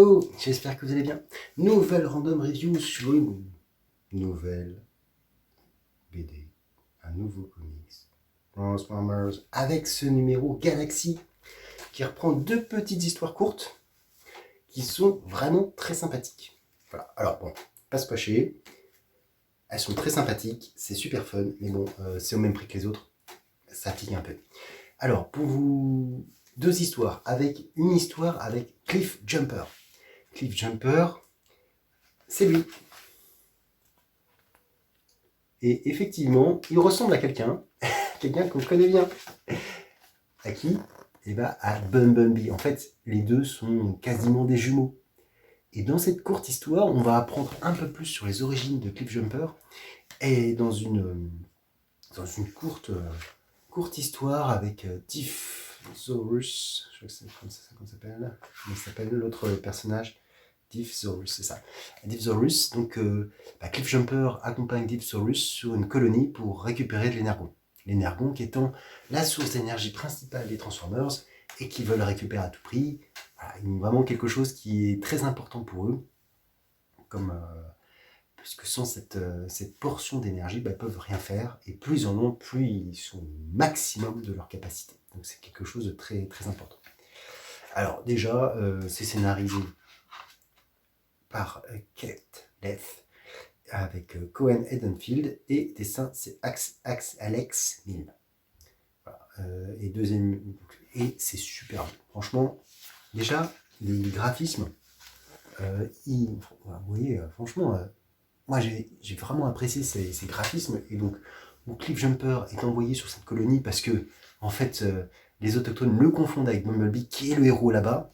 Hello, j'espère que vous allez bien. Nouvelle random review sur une nouvelle BD, un nouveau comics, Transformers, avec ce numéro Galaxy qui reprend deux petites histoires courtes qui sont vraiment très sympathiques. Voilà, alors bon, pas se fâcher, elles sont très sympathiques, c'est super fun, mais bon, c'est au même prix que les autres, ça pique un peu. Alors, pour vous, deux histoires, avec une histoire avec Cliff Jumper. Cliff Jumper, c'est lui. Et effectivement, il ressemble à quelqu'un, quelqu'un qu'on connaît bien. À qui? Eh bien, à Bumblebee. En fait, les deux sont quasiment des jumeaux. Et dans cette courte histoire, on va apprendre un peu plus sur les origines de Cliff Jumper. Et dans une courte histoire avec Diffsaurus, je crois que c'est comme ça qu'on s'appelle. Comment s'appelle l'autre personnage? Diffsaurus, c'est ça. Diffsaurus, donc Cliff Jumper accompagne Diffsaurus sur une colonie pour récupérer de l'énergon. L'énergon qui étant la source d'énergie principale des Transformers et qu'ils veulent récupérer à tout prix. Voilà, vraiment quelque chose qui est très important pour eux, comme puisque sans cette portion d'énergie, ils ne peuvent rien faire, et plus ils en ont, plus ils sont au maximum de leur capacité. Donc c'est quelque chose de très, très important. Alors déjà, c'est scénarisé par Kate Leth, avec Cohen Edenfield, et dessin c'est Alex Milne. Voilà. Et c'est super beau. Franchement, déjà, les graphismes, vous voyez, franchement, moi j'ai vraiment apprécié ces graphismes, et donc où Cliff Jumper est envoyé sur cette colonie parce que, en fait, les autochtones le confondent avec Bumblebee, qui est le héros là-bas.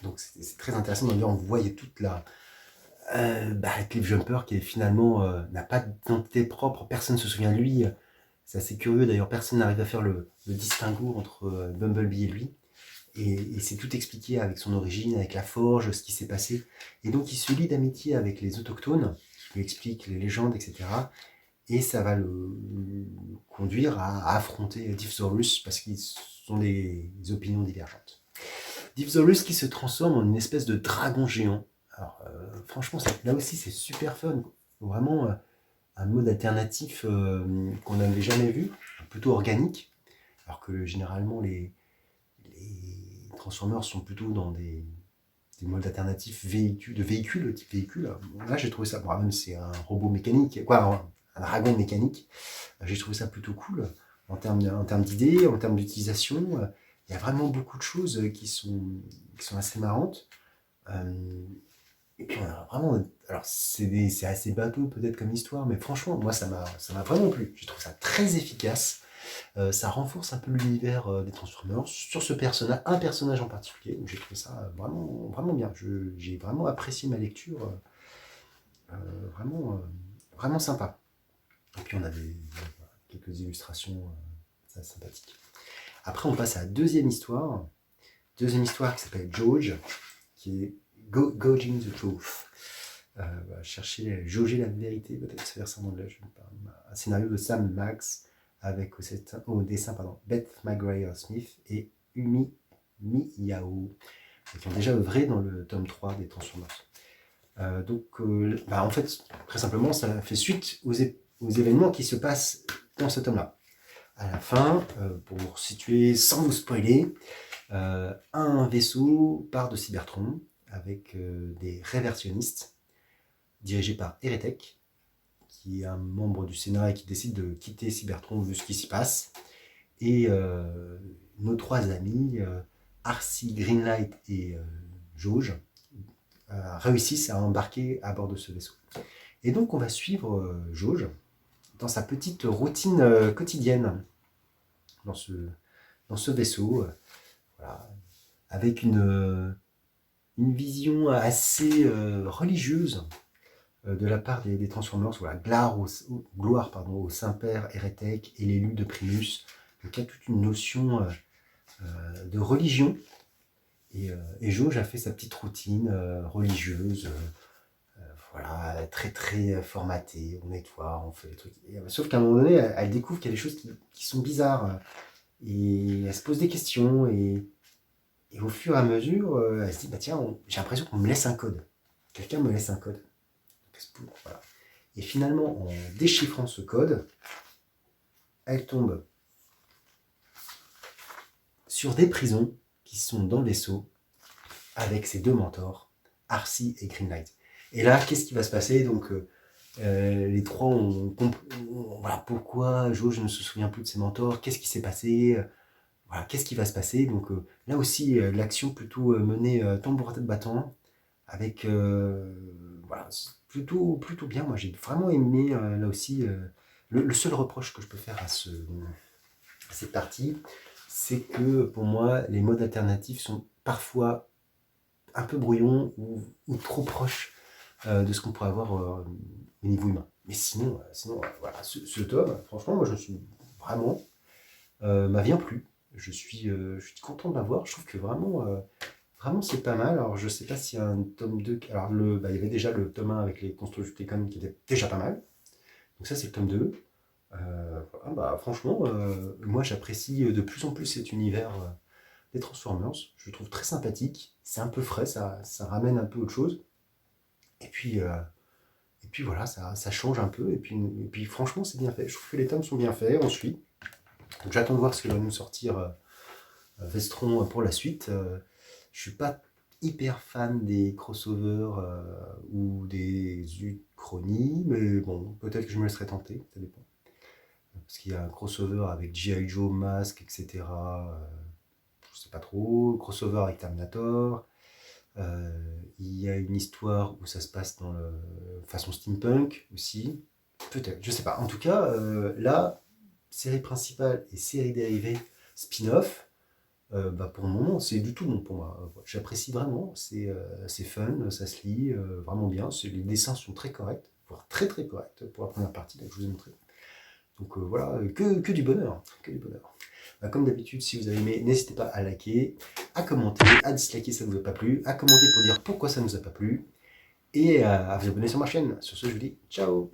Donc c'est très intéressant. D'ailleurs, on voyait toute la, Cliff Jumper qui est finalement n'a pas d'identité propre, personne ne se souvient de lui. C'est assez curieux d'ailleurs, personne n'arrive à faire le distinguo entre Bumblebee et lui. Et c'est tout expliqué avec son origine, avec la forge, ce qui s'est passé. Et donc il se lie d'amitié avec les autochtones, qui lui expliquent les légendes, etc. Et ça va le conduire à affronter Diffsaurus parce qu'ils ont des opinions divergentes. Diffsaurus qui se transforme en une espèce de dragon géant. Alors, franchement, là aussi, c'est super fun. Vraiment un mode alternatif qu'on n'avait jamais vu, plutôt organique, alors que généralement, les Transformers sont plutôt dans des modes alternatifs type véhicule. Là, j'ai trouvé ça, bon, même c'est un robot mécanique, un dragon mécanique, j'ai trouvé ça plutôt cool en termes d'idées, en termes d'utilisation. Il y a vraiment beaucoup de choses qui sont assez marrantes. Et puis on a vraiment, alors c'est assez bateau peut-être comme histoire, mais franchement, moi ça m'a vraiment plu. Je trouve ça très efficace. Ça renforce un peu l'univers des Transformers sur un personnage en particulier. Donc j'ai trouvé ça vraiment, vraiment bien. J'ai vraiment apprécié ma lecture, vraiment sympa. Et puis on a quelques illustrations sympathiques. Après, on passe à la deuxième histoire. Deuxième histoire qui s'appelle George, qui est Gauging the Truth. Jauger la vérité, peut-être se faire ça en anglais. Un scénario de Sam Max avec au dessin Beth McGuire-Smith et Umi Miyao, qui ont déjà œuvré dans le tome 3 des Transformers. En fait, très simplement, ça fait suite aux événements qui se passent dans ce tome-là. À la fin, pour situer sans vous spoiler, un vaisseau part de Cybertron avec des réversionnistes dirigés par Heretek, qui est un membre du Sénat et qui décide de quitter Cybertron vu ce qui s'y passe. Et nos trois amis, Arcee, Greenlight et Jauge, réussissent à embarquer à bord de ce vaisseau. Et donc on va suivre Jauge dans sa petite routine quotidienne dans ce vaisseau, voilà, avec une vision assez religieuse de la part des Transformers. Voilà, gloire au Saint-Père Heretek et l'élu de Primus. Donc il y a toute une notion de religion. Et Jauge a fait sa petite routine religieuse, voilà, très très formatée. On nettoie, on fait des trucs. Sauf qu'à un moment donné, elle découvre qu'il y a des choses qui sont bizarres. Et elle se pose des questions. Et Et au fur et à mesure, elle se dit, bah tiens, j'ai l'impression qu'on me laisse un code. Quelqu'un me laisse un code. Voilà. Et finalement, en déchiffrant ce code, elle tombe sur des prisons qui sont dans le vaisseau avec ses deux mentors, Arcee et Greenlight. Et là, qu'est-ce qui va se passer? Donc, les trois ont voilà, pourquoi Jauge ne se souvient plus de ses mentors, qu'est-ce qui s'est passé, voilà, qu'est-ce qui va se passer. Donc là aussi, l'action plutôt menée tambour à tête battant, avec voilà, plutôt bien. Moi j'ai vraiment aimé là aussi. Le seul reproche que je peux faire à cette partie, c'est que pour moi, les modes alternatifs sont parfois un peu brouillons ou trop proches de ce qu'on pourrait avoir au niveau humain. Mais sinon voilà, ce tome, franchement, moi je suis vraiment, m'a bien plu. Je suis content de l'avoir. Je trouve que vraiment c'est pas mal. Alors je sais pas s'il y a un tome 2. Alors il y avait déjà le tome 1 avec les Constructicons qui était déjà pas mal. Donc ça c'est le tome 2. Voilà, franchement, moi j'apprécie de plus en plus cet univers des Transformers. Je le trouve très sympathique. C'est un peu frais, ça ramène un peu autre chose. Et puis, voilà, ça change un peu. Et puis franchement, c'est bien fait. Je trouve que les tomes sont bien faits, on suit. Donc j'attends de voir ce que va nous sortir Vestron pour la suite. Je suis pas hyper fan des crossovers ou des uchronies, mais bon, peut-être que je me laisserai tenter, ça dépend. Parce qu'il y a un crossover avec G.I. Joe, Mask, etc. Je sais pas trop. Crossover avec Terminator. Il y a une histoire où ça se passe dans le façon steampunk aussi. Peut-être, je sais pas. En tout cas, là, série principale et série dérivée spin-off, pour le moment, c'est du tout bon pour moi. J'apprécie vraiment, c'est fun, ça se lit vraiment bien. Les dessins sont très corrects, voire très très corrects pour la première partie, là, que je vous ai montré. Donc voilà, que du bonheur, que du bonheur. Comme d'habitude, si vous avez aimé, n'hésitez pas à liker, à commenter, à disliker si ça ne vous a pas plu, à commenter pour dire pourquoi ça ne nous a pas plu, et à vous abonner sur ma chaîne. Sur ce, je vous dis ciao!